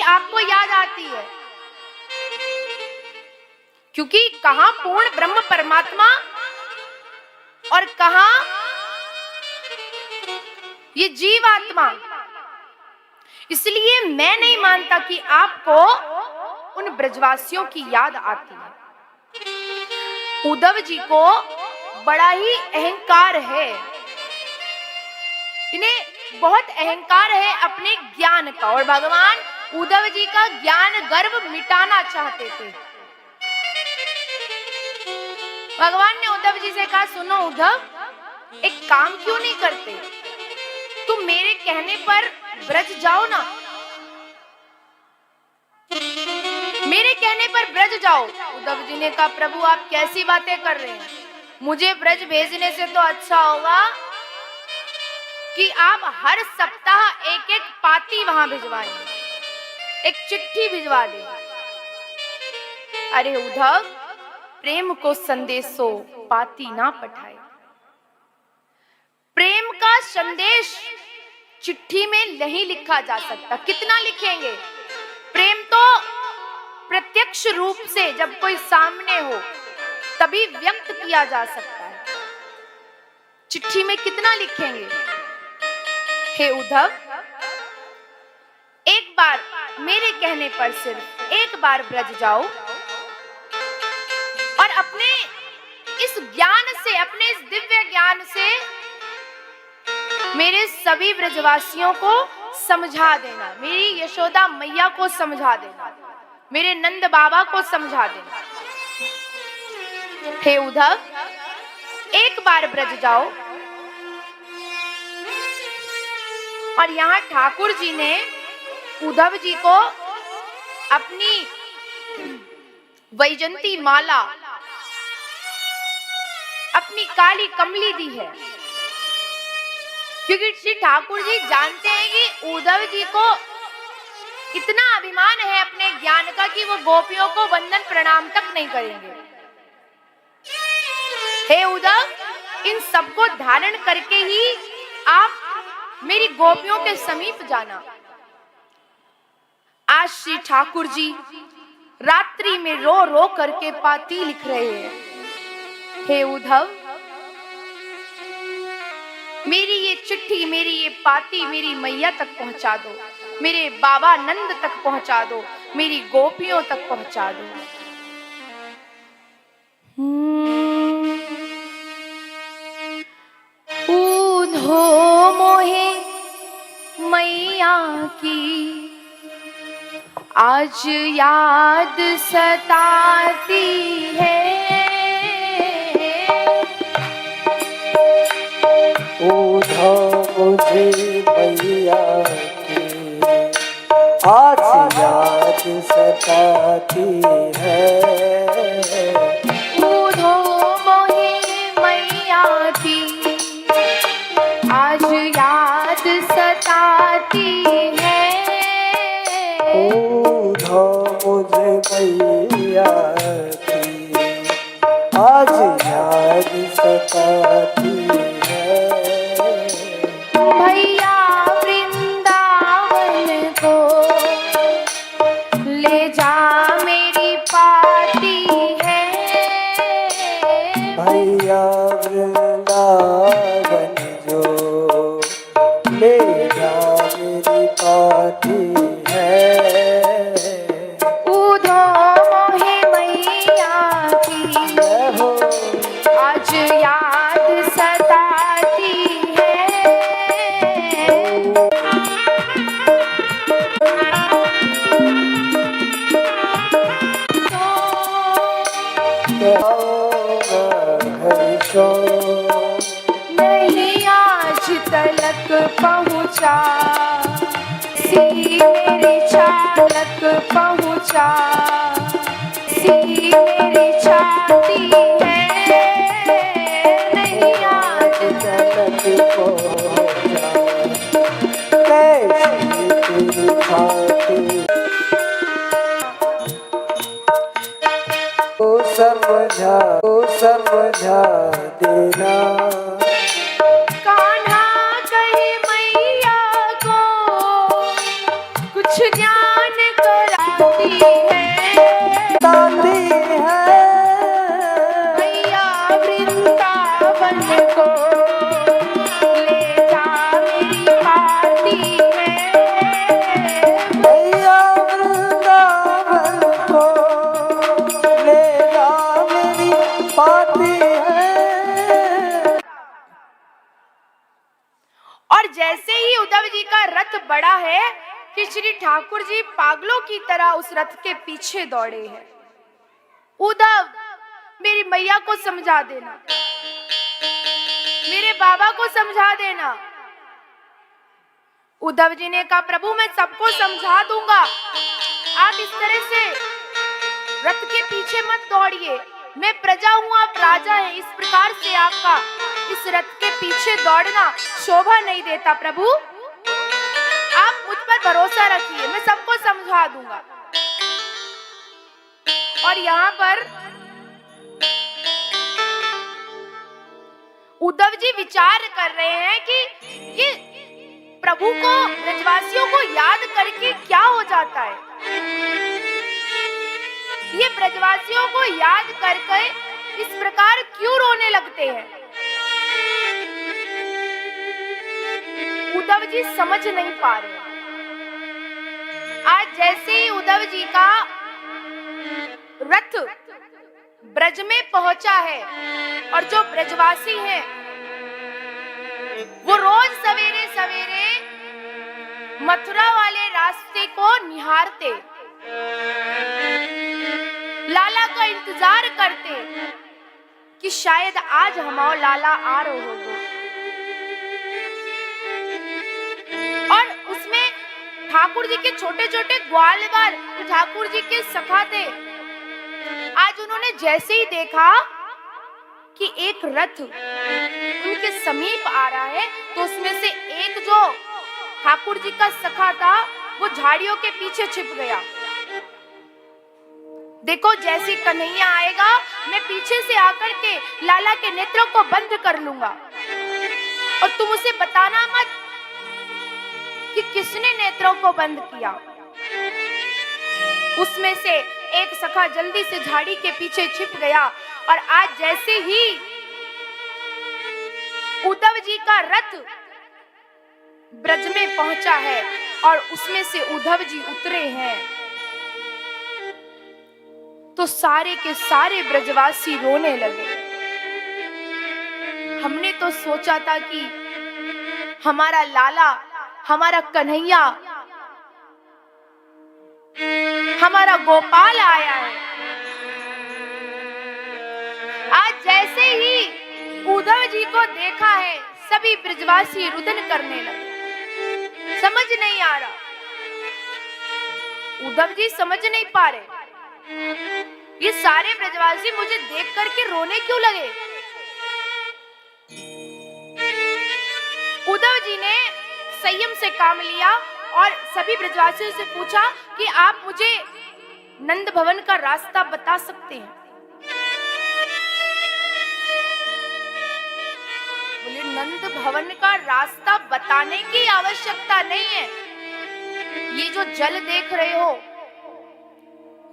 आपको याद आती है, क्योंकि कहां पूर्ण ब्रह्म परमात्मा और कहां ये जीवात्मा। इसलिए मैं नहीं मानता कि आपको उन ब्रजवासियों की याद आती है। उद्धव जी को बड़ा ही अहंकार है, इन्हें बहुत अहंकार है अपने ज्ञान का, और भगवान उद्धव जी का ज्ञान गर्व मिटाना चाहते थे। भगवान ने उद्धव जी से कहा, सुनो उद्धव, एक काम क्यों नहीं करते, तुम मेरे कहने पर ब्रज जाओ ना, मेरे कहने पर ब्रज जाओ। उद्धव जी ने कहा, प्रभु आप कैसी बातें कर रहे हैं, मुझे ब्रज भेजने से तो अच्छा होगा कि आप हर सप्ताह एक एक पाती वहां भिजवाएं, एक चिट्ठी भिजवा दें। अरे उद्धव, प्रेम को संदेशो पाती ना पठाए। प्रेम का संदेश चिट्ठी में नहीं लिखा जा सकता, कितना लिखेंगे। प्रेम तो प्रत्यक्ष रूप से जब कोई सामने हो तभी व्यक्त किया जा सकता है, चिट्ठी में कितना लिखेंगे। हे उद्धव, एक बार मेरे कहने पर सिर्फ एक बार ब्रज जाओ और अपने इस ज्ञान से, अपने इस दिव्य ज्ञान से मेरे सभी ब्रजवासियों को समझा देना, मेरी यशोदा मैया को समझा देना, मेरे नंद बाबा को समझा देना। हे उद्धव, एक बार ब्रज जाओ। और यहाँ ठाकुर जी ने उद्धव जी को अपनी वैजंती माला, अपनी काली कमली दी है, क्योंकि श्री ठाकुर जी जानते हैं कि उद्धव जी को इतना अभिमान है अपने ज्ञान का कि वो गोपियों को वंदन प्रणाम तक नहीं करेंगे। हे उद्धव, इन सबको धारण करके ही आप मेरी गोपियों के समीप जाना। आज श्री ठाकुर जी रात्रि में रो रो करके पाती लिख रहे हैं। हे उद्धव, मेरी ये चिट्ठी, मेरी ये पाती मेरी मैया तक पहुंचा दो, मेरे बाबा नंद तक पहुंचा दो, मेरी गोपियों तक पहुंचा दो। ऊधो मोहे मैया की आज याद सताती है। ऊधो मुझे मैया की आज याद सताती है। ऊधो मोहे मैया की आज याद सताती है। ऊधो मुझे मैया की आज याद सताती है। भैया वृंदावन को ले जा मेरी पाती है। भैया वृंदावन जो ले जा मेरी पाती है। ऊधो मोहे मैया की आज याद सताती है। नहीं आज तलक पहुँचा, सी मेरी चालक पहुँचा, सी मेरी छाती है। नहीं आज तलक पहुँचा, कैसी तेरी छाती। समझा देना कान्हा कहे मैया को कुछ ज्ञान ठाकुर जी पागलों की तरह उस रथ के पीछे दौड़े हैं। उद्धव, मेरी मैया को समझा देना, मेरे बाबा को समझा देना। उद्धव जी ने कहा, प्रभु मैं सबको समझा दूंगा, आप इस तरह से रथ के पीछे मत दौड़िए, मैं प्रजा हूं, आप राजा हैं, इस प्रकार से आपका इस रथ के पीछे दौड़ना शोभा नहीं देता। प्रभु आप मुझ पर भरोसा रखिए, मैं सबको समझा दूंगा। और यहाँ पर उद्धव जी विचार कर रहे हैं कि ये प्रभु को, ब्रजवासियों को याद करके क्या हो जाता है, ये ब्रजवासियों को याद करके इस प्रकार क्यों रोने लगते हैं। उद्धव जी समझ नहीं पा रहे। आज जैसे ही उद्धव जी का रथ ब्रज में पहुंचा है और जो ब्रजवासी हैं वो रोज सवेरे सवेरे मथुरा वाले रास्ते को निहारते, लाला का इंतजार करते कि शायद आज हमारा लाला आ रहे होगा। और उसमें ठाकुर जी के छोटे छोटे ग्वाल बाल ठाकुर जी के सखा थे। आज उन्होंने जैसे ही देखा कि एक रथ उनके समीप आ रहा है, तो उसमें से एक जो ठाकुर जी का सखा था वो झाड़ियों के पीछे छिप गया। देखो जैसे कन्हैया आएगा मैं पीछे से आकर के लाला के नेत्रों को बंद कर लूंगा और तुम उसे बताना मत कि किसने नेत्रों को बंद किया। उसमें से एक सखा जल्दी से झाड़ी के पीछे छिप गया और आज जैसे ही उद्धव जी का रथ ब्रज में पहुंचा है और उसमें से उद्धव जी उतरे हैं, तो सारे के सारे ब्रजवासी रोने लगे। हमने तो सोचा था कि हमारा लाला, हमारा कन्हैया, हमारा गोपाल आया है। आज जैसे ही उद्धव जी को देखा है सभी ब्रजवासी रुदन करने लगे। समझ नहीं आ रहा, उद्धव जी समझ नहीं पा रहे ये सारे ब्रजवासी मुझे देख करके रोने क्यों लगे। उद्धव जी ने संयम से काम लिया और सभी ब्रजवासियों से पूछा कि आप मुझे नंद भवन का रास्ता बता सकते हैं। बोले नंद भवन का रास्ता बताने की आवश्यकता नहीं है, ये जो जल देख रहे हो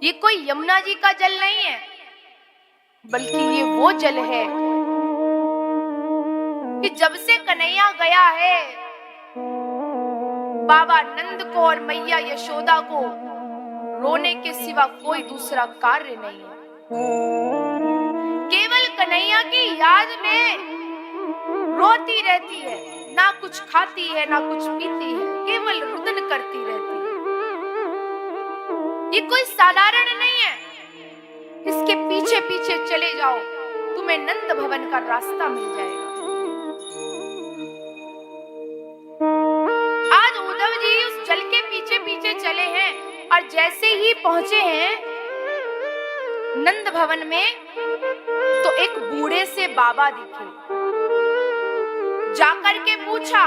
ये कोई यमुना जी का जल नहीं है, बल्कि ये वो जल है कि जब से कन्हैया गया है बाबा नंद को और मैया यशोदा को रोने के सिवा कोई दूसरा कार्य नहीं है। केवल कन्हैया की याद में रोती रहती है, ना कुछ खाती है ना कुछ पीती है, केवल रुदन करती रहती है। ये कोई साधारण नहीं है, इसके पीछे पीछे चले जाओ तुम्हें नंद भवन का रास्ता मिल जाएगा। आज उद्धव जी उस जल के पीछे पीछे चले हैं और जैसे ही पहुंचे हैं नंद भवन में तो एक बूढ़े से बाबा दिखे। जाकर के पूछा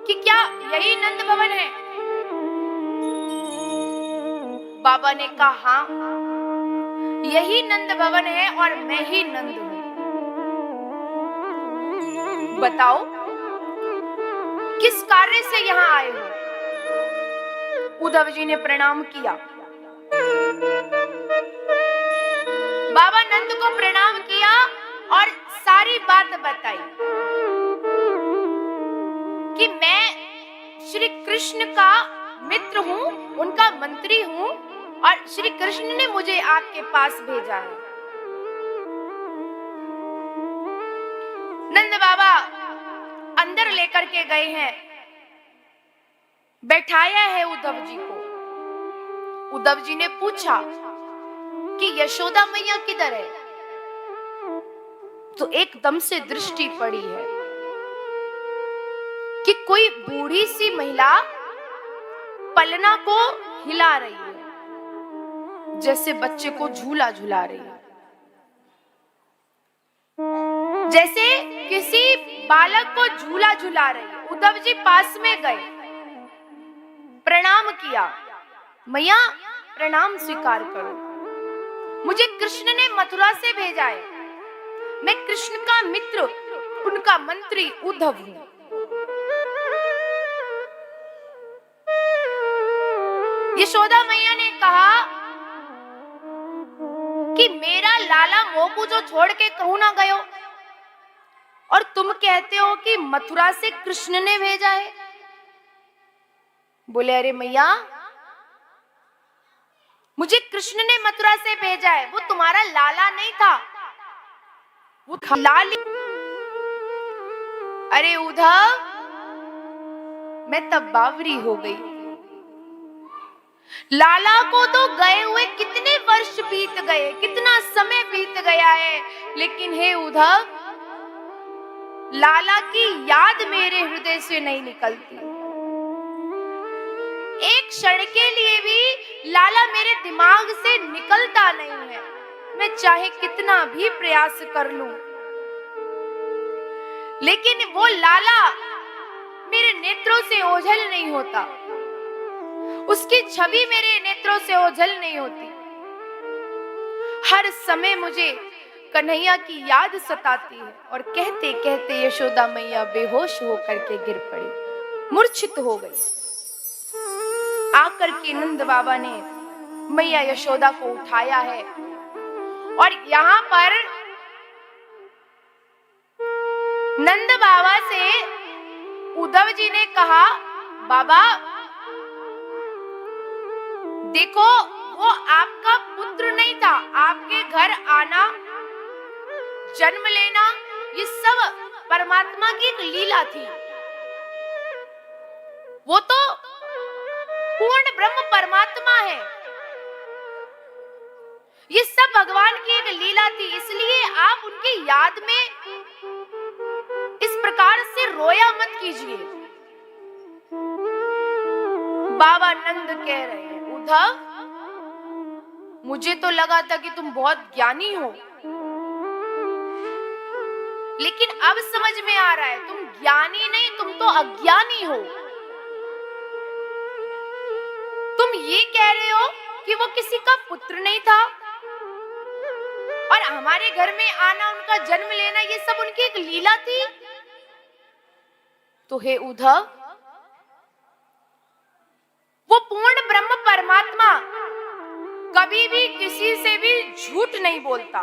कि क्या यही नंद भवन है। बाबा ने कहा हाँ यही नंद भवन है और मैं ही नंद हूं। बताओ किस कार्य से यहाँ आए हो। उद्धव जी ने प्रणाम किया, बाबा नंद को प्रणाम किया और सारी बात बताई कि मैं श्री कृष्ण का मित्र हूँ, उनका मंत्री हूँ और श्री कृष्ण ने मुझे आपके पास भेजा है। नंद बाबा अंदर लेकर के गए हैं बैठाया है उद्धव जी को। उद्धव जी ने पूछा कि यशोदा मैया किधर है? तो एकदम से दृष्टि पड़ी है कि कोई बूढ़ी सी महिला पलना को हिला रही है, जैसे बच्चे को झूला झुला रही है, जैसे किसी बालक को झूला झुला रही है। उद्धव जी पास में गए, प्रणाम किया, मैया प्रणाम स्वीकार करो, मुझे कृष्ण ने मथुरा से भेजा है, मैं कृष्ण का मित्र, उनका मंत्री उद्धव हूं। यशोदा मैया ने कहा कि मेरा लाला मोकू जो छोड़ के कहूं ना गयो, और तुम कहते हो कि मथुरा से कृष्ण ने भेजा है। बोले अरे मैया, मुझे कृष्ण ने मथुरा से भेजा है, वो तुम्हारा लाला नहीं था, वो लाली। अरे उद्धव, मैं तब बावरी हो गई। लाला को तो गए हुए कितने वर्ष बीत गए, कितना समय बीत गया है, लेकिन हे उद्धव, लाला की याद मेरे हृदय से नहीं निकलती। एक क्षण के लिए भी लाला मेरे दिमाग से निकलता नहीं है, मैं चाहे कितना भी प्रयास कर लूं, लेकिन वो लाला मेरे नेत्रों से ओझल नहीं होता, उसकी छवि मेरे नेत्रों से ओझल नहीं होती। हर समय मुझे कन्हैया की याद सताती है। और कहते कहते यशोदा मैया बेहोश होकर के गिर पड़ी, मूर्छित हो गई। आकर के नंद बाबा ने मैया यशोदा को उठाया है, और यहाँ पर नंद बाबा से उद्धव जी ने कहा, बाबा देखो, वो आपका पुत्र नहीं था, आपके घर आना, जन्म लेना, ये सब परमात्मा की एक लीला थी। वो तो पूर्ण ब्रह्म परमात्मा है, ये सब भगवान की एक लीला थी, इसलिए आप उनकी याद में इस प्रकार से रोया मत कीजिए। बाबा नंद कह रहे हैं, उद्धव, मुझे तो लगा था कि तुम बहुत ज्ञानी हो, लेकिन अब समझ में आ रहा है तुम ज्ञानी नहीं, तुम तो अज्ञानी हो। तुम ये कह रहे हो कि वो किसी का पुत्र नहीं था, और हमारे घर में आना, उनका जन्म लेना, ये सब उनकी एक लीला थी। तो हे उद्धव, वो पूर्ण ब्रह्म परमात्मा कभी भी किसी से भी झूठ नहीं बोलता,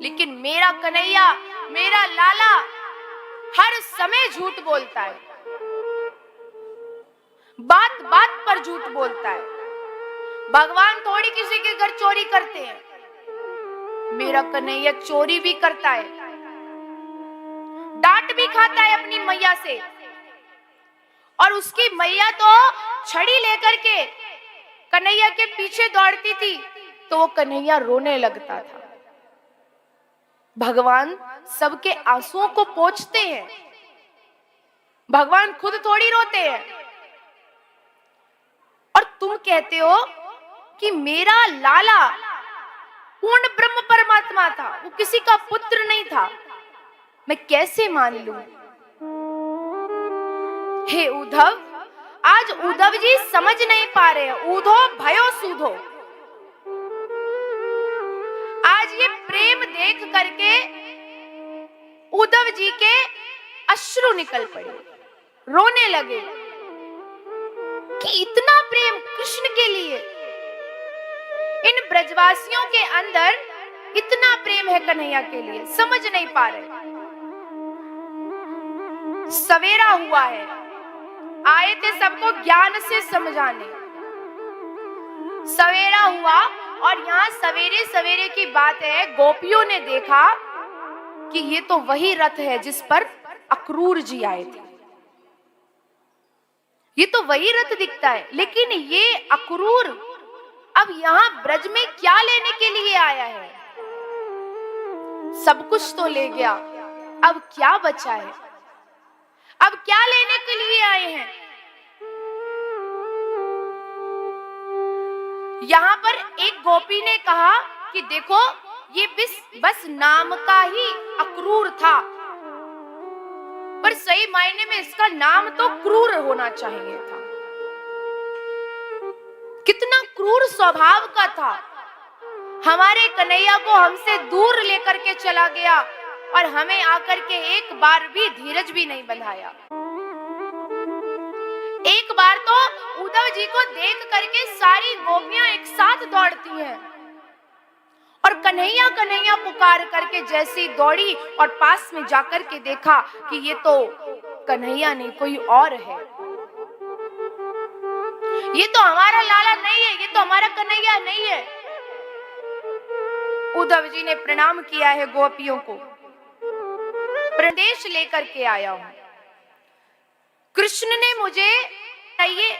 लेकिन मेरा कन्हैया, मेरा लाला हर समय झूठ बोलता है, बात बात पर झूठ बोलता है। भगवान थोड़ी किसी के घर चोरी करते हैं, मेरा कन्हैया चोरी भी करता है, डांट भी खाता है अपनी मैया से, और उसकी मैया तो छड़ी लेकर के कन्हैया के पीछे दौड़ती थी, तो वो कन्हैया रोने लगता था। भगवान सबके आंसुओं को पोंछते हैं, भगवान खुद थोड़ी रोते हैं। और तुम कहते हो कि मेरा लाला पूर्ण ब्रह्म परमात्मा था, वो किसी का पुत्र नहीं था, मैं कैसे मान लूं? हे उद्धव, आज उद्धव जी समझ नहीं पा रहे हैं, ऊधो भयो सूधो। आज ये प्रेम देख करके उद्धव जी के अश्रु निकल पड़े, रोने लगे कि इतना प्रेम कृष्ण के लिए, इन ब्रजवासियों के अंदर इतना प्रेम है कन्हैया के लिए, समझ नहीं पा रहे। सवेरा हुआ है, आए थे सबको ज्ञान से समझाने। सवेरा हुआ, और यहाँ सवेरे सवेरे की बात है, गोपियों ने देखा कि ये तो वही रथ है जिस पर अक्रूर जी आए थे। ये तो वही रथ दिखता है, लेकिन ये अक्रूर अब यहाँ ब्रज में क्या लेने के लिए आया है? सब कुछ तो ले गया, अब क्या बचा है? अब क्या लेने के लिए आए हैं? यहाँ पर एक गोपी ने कहा कि देखो, ये बस नाम का ही अक्रूर था, पर सही मायने में इसका नाम तो क्रूर होना चाहिए था। कितना क्रूर स्वभाव का था। हमारे कन्हैया को हमसे दूर लेकर के चला गया और हमें आकर के एक बार भी धीरज भी नहीं बंधाया। एक बार तो उद्धव जी को देख करके सारी गोपियां एक साथ दौड़ती हैं और कन्हैया कन्हैया पुकार करके जैसी दौड़ी और पास में जाकर के देखा कि ये तो कन्हैया नहीं, कोई और है। ये तो हमारा लाला नहीं है, ये तो हमारा कन्हैया नहीं है। उद्धव जी ने प्रणाम किया है गोपियों को, प्रदेश लेकर के आया हूं। कृष्ण ने मुझे कहिए,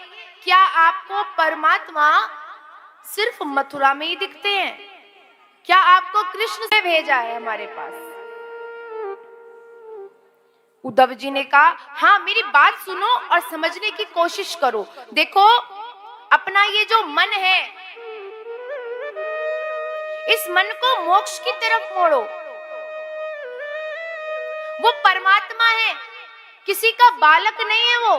क्या आपको परमात्मा सिर्फ मथुरा में ही दिखते हैं? क्या आपको कृष्ण से भेजा है हमारे पास? उद्धव जी ने कहा, हाँ, मेरी बात सुनो और समझने की कोशिश करो। देखो, अपना ये जो मन है, इस मन को मोक्ष की तरफ मोड़ो। वो परमात्मा है, किसी का बालक नहीं है वो।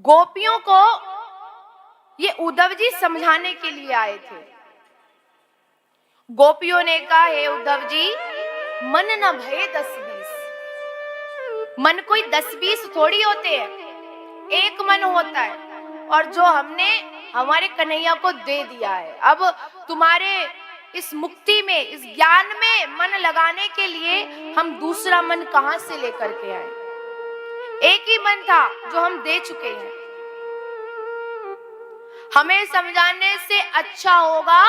गोपियों को ये उद्धव जी समझाने के लिए आए थे। गोपियों ने कहा, हे उद्धव जी, मन न भये 10-20। मन कोई 10-20 थोड़ी होते हैं, एक मन होता है, और जो हमने हमारे कन्हैया को दे दिया है। अब तुम्हारे इस मुक्ति में, इस ज्ञान में मन लगाने के लिए हम दूसरा मन कहां से लेकर के आए? एक ही मन था जो हम दे चुके हैं। हमें समझाने से अच्छा होगा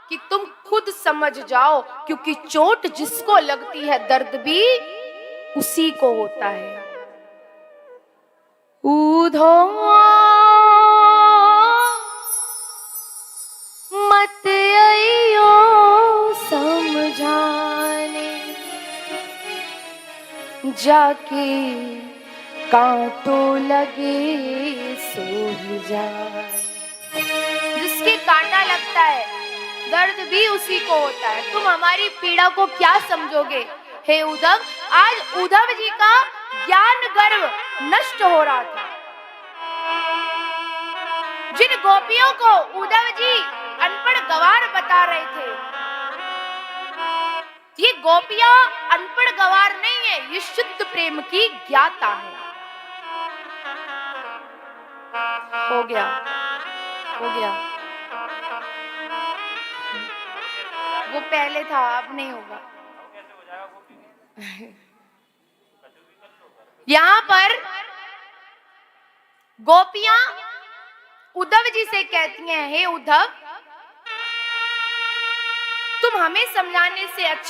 कि तुम खुद समझ जाओ, क्योंकि चोट जिसको लगती है दर्द भी उसी को होता है। उधो मत आइयो समझाने, जाके कांटों लगे सो ही जाए। जिसके कांटा लगता है दर्द भी उसी को होता है। तुम हमारी पीड़ा को क्या समझोगे? हे उद्धव, आज उद्धव जी का ज्ञान गर्व नष्ट हो रहा था। जिन गोपियों को उद्धव जी अनपढ़ गवार बता रहे थे, ये गोपियां अनपढ़ गवार नहीं है, ये शुद्ध प्रेम की ज्ञाता है। हो गया, हो गया। वो पहले था, अब नहीं होगा। यहाँ पर गोपियां उद्धव जी से कहती हैं, हे उद्धव, तुम हमें समझाने से अच्छा